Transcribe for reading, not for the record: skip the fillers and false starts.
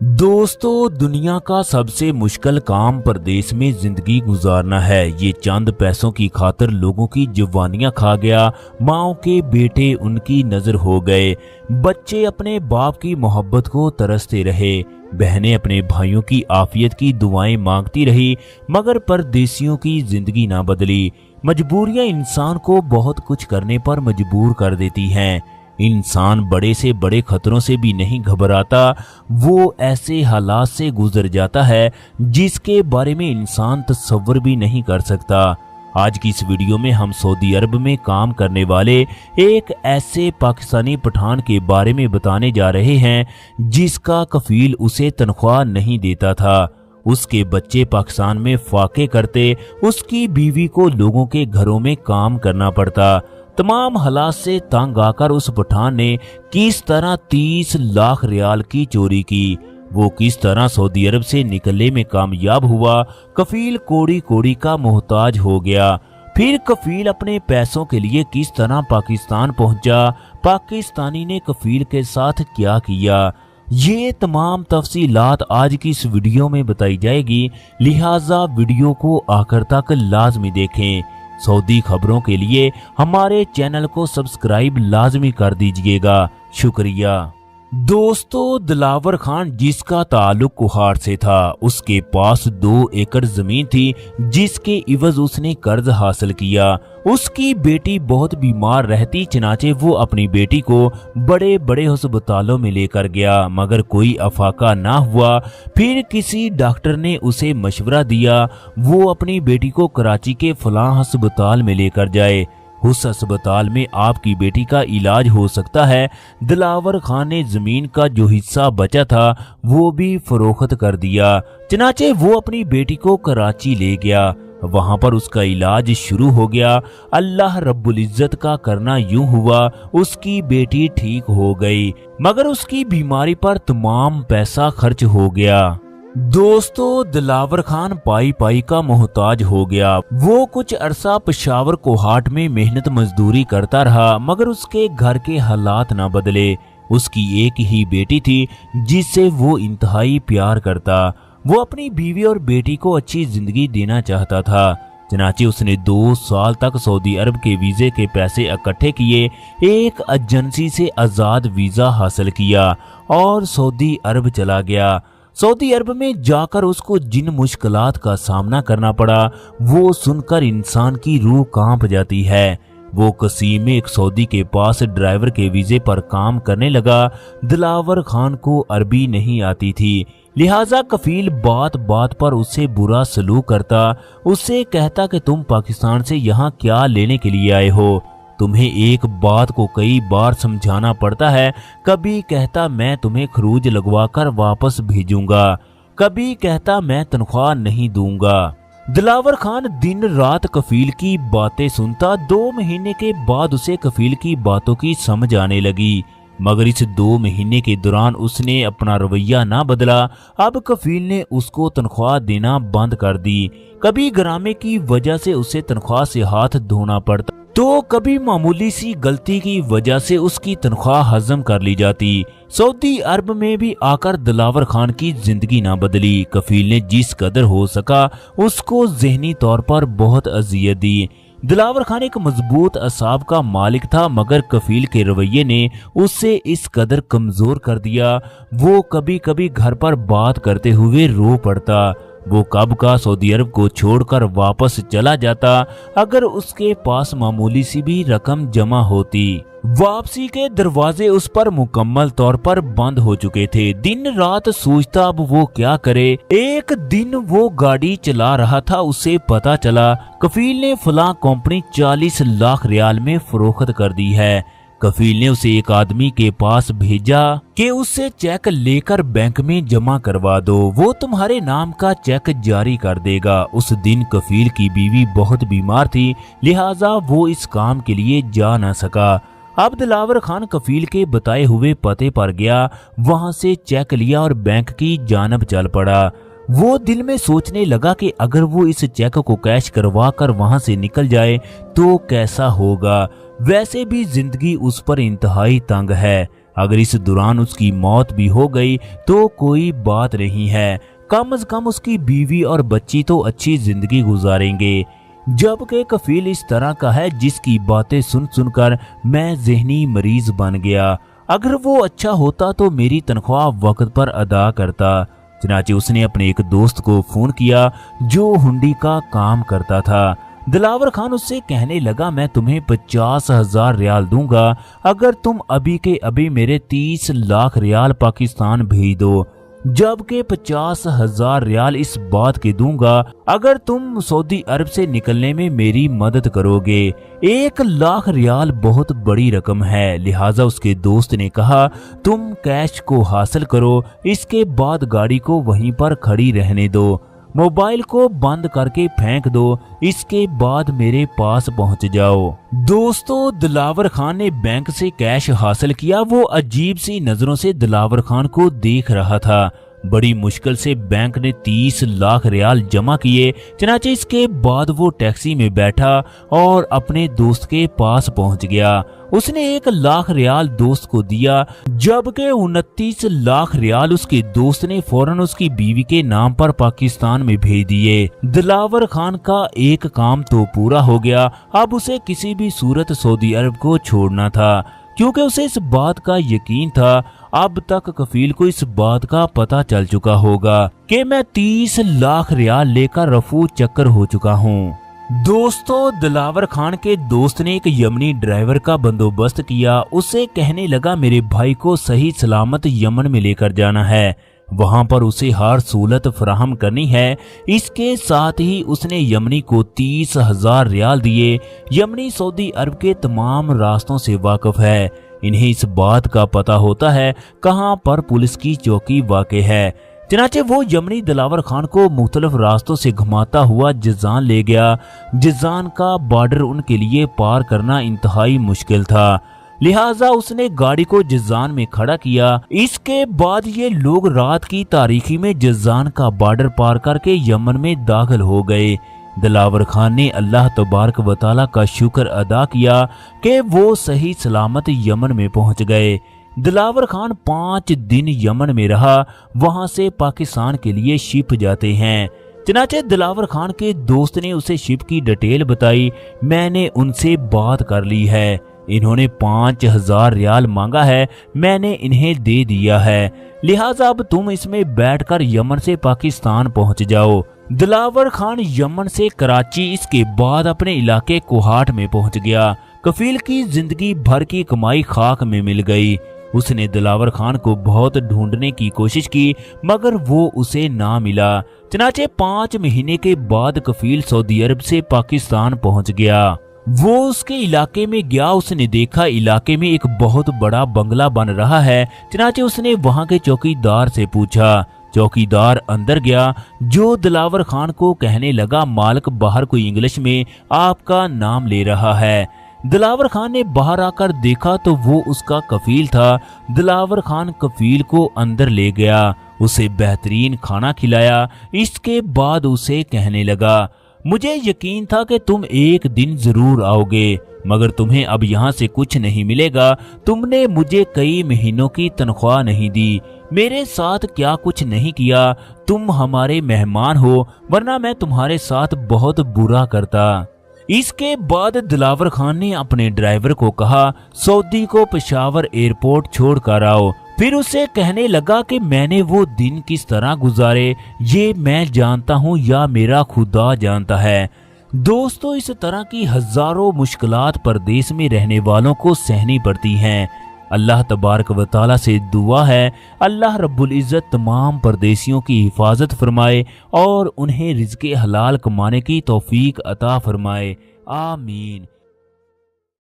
दोस्तों, दुनिया का सबसे मुश्किल काम परदेश में जिंदगी गुजारना है। ये चंद पैसों की खातिर लोगों की जवानियां खा गया। माओ के बेटे उनकी नजर हो गए। बच्चे अपने बाप की मोहब्बत को तरसते रहे। बहनें अपने भाइयों की आफियत की दुआएं मांगती रही, मगर परदेशियों की जिंदगी ना बदली। मजबूरियां इंसान को बहुत कुछ करने पर मजबूर कर देती हैं। इंसान बड़े से बड़े खतरों से भी नहीं घबराता, वो ऐसे हालात से गुजर जाता है जिसके बारे में इंसान तस्वर भी नहीं कर सकता। आज की इस वीडियो में हम सऊदी अरब में काम करने वाले एक ऐसे पाकिस्तानी पठान के बारे में बताने जा रहे हैं जिसका कफील उसे तनख्वाह नहीं देता था। उसके बच्चे पाकिस्तान में फाके करते, उसकी बीवी को लोगों के घरों में काम करना पड़ता। तमाम हालात से तंग आकर उस पठान ने किस तरह 30 लाख रियाल की चोरी की, वो किस तरह सऊदी अरब से निकलने में कामयाब हुआ। कफील कोड़ी कोड़ी का मोहताज हो गया। फिर कफील अपने पैसों के लिए किस तरह पाकिस्तान पहुंचा, पाकिस्तानी ने कफील के साथ क्या किया, ये तमाम तफसीलात आज की इस वीडियो में बताई जाएगी। लिहाजा वीडियो को आखिर तक लाजमी देखें। सऊदी खबरों के लिए हमारे चैनल को सब्सक्राइब लाजमी कर दीजिएगा। शुक्रिया। दोस्तों, दिलावर खान जिसका ताल्लुक कुहाड़ से था, उसके पास 2 एकड़ जमीन थी जिसके इवज उसने कर्ज हासिल किया। उसकी बेटी बहुत बीमार रहती, चनाचे वो अपनी बेटी को बड़े बड़े अस्पतालों में लेकर गया, मगर कोई अफाका ना हुआ। फिर किसी डॉक्टर ने उसे मशवरा दिया वो अपनी बेटी को कराची के फलां अस्पताल में लेकर जाए, उस अस्पताल में आपकी बेटी का इलाज हो सकता है। दिलावर खान ने जमीन का जो हिस्सा बचा था वो भी फरोख्त कर दिया, चनाचे वो अपनी बेटी को कराची ले गया। वहां पर उसका इलाज शुरू हो गया। अल्लाह रब्बुल इज्जत का करना यूं हुआ, उसकी बेटी ठीक हो गई, मगर उसकी बीमारी पर तमाम पैसा खर्च हो गया। दोस्तों, दिलावर खान पाई पाई का मोहताज हो गया। वो कुछ अरसा पेशावर कोहाट में मेहनत मजदूरी करता रहा, मगर उसके घर के हालात ना बदले। उसकी एक ही बेटी थी जिससे वो इंतहाई प्यार करता। वो अपनी बीवी और बेटी को अच्छी जिंदगी देना चाहता था, चनाचे उसने 2 साल तक सऊदी अरब के वीजे के पैसे इकट्ठे किए, एक एजेंसी से आजाद वीजा हासिल किया और सऊदी अरब चला गया। सऊदी अरब में जाकर उसको जिन मुश्किलात का सामना करना पड़ा वो सुनकर इंसान की रूह कांप जाती है। वो कसीम में एक सऊदी के पास ड्राइवर के वीजे पर काम करने लगा। दिलावर खान को अरबी नहीं आती थी, लिहाजा कफील बात बात पर उससे बुरा सलूक करता। उससे कहता कि तुम पाकिस्तान से यहाँ क्या लेने के लिए आए हो, तुम्हें एक बात को कई बार समझाना पड़ता है। कभी कहता मैं तुम्हें खरूज लगवाकर वापस भेजूंगा, कभी कहता मैं तनख्वाह नहीं दूंगा। दिलावर खान दिन रात कफील की बातें सुनता। 2 महीने के बाद उसे कफील की बातों की समझ आने लगी, मगर इस 2 महीने के दौरान उसने अपना रवैया ना बदला। अब कफील ने उसको तनख्वाह देना बंद कर दी। कभी गरामे की वजह से उसे तनख्वाह से हाथ धोना पड़ता, तो कभी मामूली सी गलती की वजह से उसकी तनख्वाह हजम कर ली जाती। सऊदी अरब में भी आकर दिलावर खान की जिंदगी ना बदली। कफील ने जिस कदर हो सका उसको ज़हनी तौर पर बहुत अजियत दी। दिलावर खान एक मजबूत असाब का मालिक था, मगर कफील के रवैये ने उससे इस कदर कमजोर कर दिया। वो कभी कभी घर पर बात करते हुए रो पड़ता। वो कब का सऊदी अरब को छोड़कर वापस चला जाता अगर उसके पास मामूली सी भी रकम जमा होती। वापसी के दरवाजे उस पर मुकम्मल तौर पर बंद हो चुके थे। दिन रात सोचता अब वो क्या करे। एक दिन वो गाड़ी चला रहा था, उसे पता चला कफील ने फलां कंपनी 40 लाख रियाल में फरोख्त कर दी है। कफील ने उसे एक आदमी के पास भेजा कि उससे चेक लेकर बैंक में जमा करवा दो, वो तुम्हारे नाम का चेक जारी कर देगा। उस दिन कफील की बीवी बहुत बीमार थी, लिहाजा वो इस काम के लिए जा न सका। अब दिलावर खान कफील के बताए हुए पते पर गया, वहां से चेक लिया और बैंक की जानब चल पड़ा। वो दिल में सोचने लगा कि अगर वो इस चेक को कैश करवा कर वहां से निकल जाए तो कैसा होगा। वैसे भी जिंदगी उस पर इंतहाई तंग है, अगर इस दौरान उसकी मौत भी हो गई तो कोई बात नहीं है, कम से कम उसकी बीवी और बच्ची तो अच्छी जिंदगी गुजारेंगे। जबकि कफील इस तरह का है जिसकी बातें सुन सुनकर मैं जहनी मरीज बन गया। अगर वो अच्छा होता तो मेरी तनख्वाह वक्त पर अदा करता। चनाचे उसने अपने एक दोस्त को फोन किया जो हुंडी का काम करता था। दिलावर खान उससे कहने लगा, मैं तुम्हें 50,000 रियाल दूंगा अगर तुम अभी के अभी मेरे 30 लाख रियाल पाकिस्तान भेज दो, जबकि 50,000 रियाल इस बात के दूंगा अगर तुम सऊदी अरब से निकलने में मेरी मदद करोगे। 1 लाख रियाल बहुत बड़ी रकम है, लिहाजा उसके दोस्त ने कहा तुम कैश को हासिल करो, इसके बाद गाड़ी को वहीं पर खड़ी रहने दो, मोबाइल को बंद करके फेंक दो, इसके बाद मेरे पास पहुंच जाओ। दोस्तों, दिलावर खान ने बैंक से कैश हासिल किया। वो अजीब सी नजरों से दिलावर खान को देख रहा था। बड़ी मुश्किल से बैंक ने 30 लाख रियाल जमा किए। चनाचे इसके बाद वो टैक्सी में बैठा और अपने दोस्त के पास पहुंच गया। उसने 1 लाख रियाल दोस्त को दिया, जबकि 29 लाख रियाल उसके दोस्त ने फौरन उसकी बीवी के नाम पर पाकिस्तान में भेज दिए। दिलावर खान का एक काम तो पूरा हो गया। अब उसे किसी भी सूरत सऊदी अरब को छोड़ना था, क्योंकि उसे इस बात का यकीन था अब तक कफील को इस बात का पता चल चुका होगा कि मैं 30 लाख रियाल लेकर रफू चक्कर हो चुका हूँ। दोस्तों, दिलावर खान के दोस्त ने एक यमनी ड्राइवर का बंदोबस्त किया। उसे कहने लगा मेरे भाई को सही सलामत यमन में लेकर जाना है, वहां पर उसे हर सहूलत फराहम करनी है। इसके साथ ही उसने यमनी को 30,000 रियाल दिए। यमनी सऊदी अरब के तमाम रास्तों से वाकिफ है, इन्हें इस बात का पता होता है कहां पर पुलिस की चौकी वाक़ है। चनाचे वो यमनी दिलावर खान को मुख्तलिफ रास्तों से घुमाता हुआ जिजान ले गया। जिजान का बॉर्डर उनके लिए पार करना इंतहाई मुश्किल था, लिहाजा उसने गाड़ी को जिजान में खड़ा किया। इसके बाद ये लोग रात की तारीकी में जिजान का बॉर्डर पार करके यमन में दाखिल हो गए। दिलावर खान ने अल्लाह तबारक व तआला का शुक्र अदा किया कि वो सही सलामत यमन में पहुंच गए। दिलावर खान 5 दिन यमन में रहा। वहां से पाकिस्तान के लिए शिप जाते हैं। चनाचे दिलावर खान के दोस्त ने उसे शिप की डिटेल बताई। मैंने उनसे बात कर ली है, इन्होंने 5,000 रियाल मांगा है, मैंने इन्हें दे दिया है, लिहाजा अब तुम इसमें बैठकर यमन से पाकिस्तान पहुंच जाओ। दिलावर खान यमन से कराची, इसके बाद अपने इलाके कोहाट में पहुंच गया। कफील की जिंदगी भर की कमाई खाक में मिल गई। उसने दिलावर खान को बहुत ढूंढने की कोशिश की, मगर वो उसे ना मिला। चनाचे 5 महीने के बाद कफील सऊदी अरब से पाकिस्तान पहुंच गया। वो उसके इलाके में गया। उसने देखा इलाके में एक बहुत बड़ा बंगला बन रहा है। चनाचे उसने वहां के चौकीदार से पूछा। चौकीदार अंदर गया, जो दिलावर खान को कहने लगा मालिक बाहर कोई इंग्लिश में आपका नाम ले रहा है। दिलावर खान ने बाहर आकर देखा तो वो उसका कफील था। दिलावर खान कफील को अंदर ले गया, उसे बेहतरीन खाना खिलाया। इसके बाद उसे कहने लगा मुझे यकीन था कि तुम एक दिन जरूर आओगे, मगर तुम्हें अब यहाँ से कुछ नहीं मिलेगा। तुमने मुझे कई महीनों की तनख्वाह नहीं दी, मेरे साथ क्या कुछ नहीं किया। तुम हमारे मेहमान हो, वरना मैं तुम्हारे साथ बहुत बुरा करता। इसके बाद दिलावर खान ने अपने ड्राइवर को कहा सऊदी को पेशावर एयरपोर्ट छोड़ कर आओ। फिर उसे कहने लगा कि मैंने वो दिन किस तरह गुजारे ये मैं जानता हूँ या मेरा खुदा जानता है। दोस्तों, इस तरह की हजारों मुश्किलात परदेश में रहने वालों को सहनी पड़ती हैं। अल्लाह तबारक व तआला से दुआ है अल्लाह रब्बुल इज़्ज़त तमाम परदेशियों की हिफाजत फरमाए और उन्हें रिज़्क़े हलाल कमाने की तौफीक अता फरमाए। आमीन।